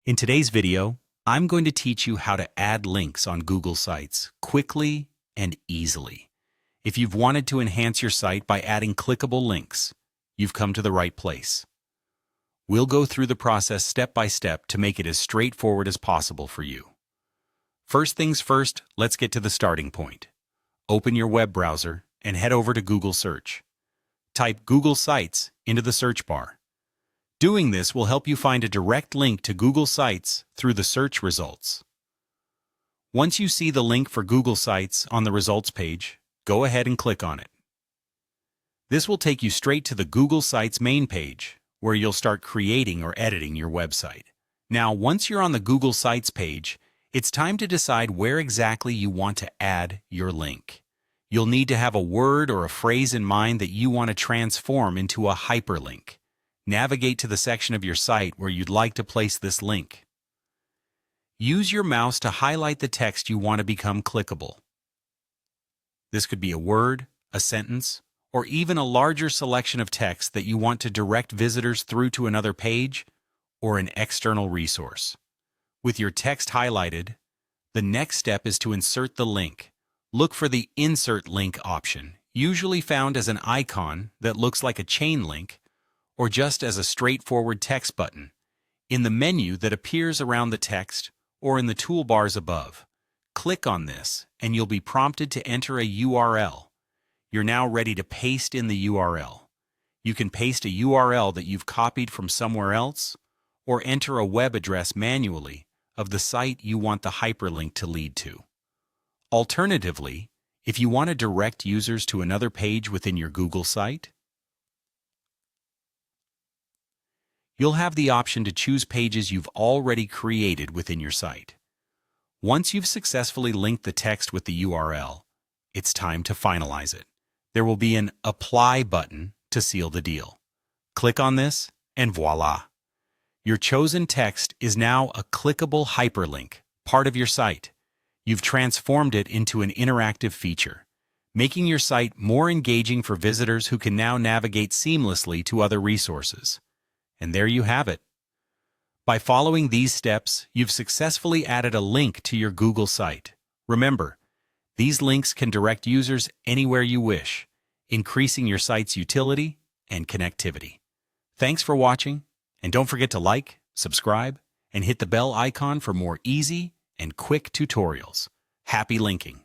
In today's video, I'm going to teach you how to add links on Google Sites quickly and easily. If you've wanted to enhance your site by adding clickable links, you've come to the right place. We'll go through the process step by step to make it as straightforward as possible for you. First things first, let's get to the starting point. Open your web browser and head over to Google Search. Type Google Sites into the search bar. Doing this will help you find a direct link to Google Sites through the search results. Once you see the link for Google Sites on the results page, go ahead and click on it. This will take you straight to the Google Sites main page, where you'll start creating or editing your website. Now, once you're on the Google Sites page, it's time to decide where exactly you want to add your link. You'll need to have a word or a phrase in mind that you want to transform into a hyperlink. Navigate to the section of your site where you'd like to place this link. Use your mouse to highlight the text you want to become clickable. This could be a word, a sentence, or even a larger selection of text that you want to direct visitors through to another page or an external resource. With your text highlighted, the next step is to insert the link. Look for the Insert Link option, usually found as an icon that looks like a chain link, or just as a straightforward text button, in the menu that appears around the text or in the toolbars above. Click on this and you'll be prompted to enter a URL. You're now ready to paste in the URL. You can paste a URL that you've copied from somewhere else, or enter a web address manually of the site you want the hyperlink to lead to. Alternatively, if you want to direct users to another page within your Google site, you'll have the option to choose pages you've already created within your site. Once you've successfully linked the text with the URL, it's time to finalize it. There will be an Apply button to seal the deal. Click on this, and voila! Your chosen text is now a clickable hyperlink, part of your site. You've transformed it into an interactive feature, making your site more engaging for visitors who can now navigate seamlessly to other resources. And there you have it. By following these steps, you've successfully added a link to your Google site. Remember, these links can direct users anywhere you wish, increasing your site's utility and connectivity. Thanks for watching, and don't forget to like, subscribe, and hit the bell icon for more easy and quick tutorials. Happy linking!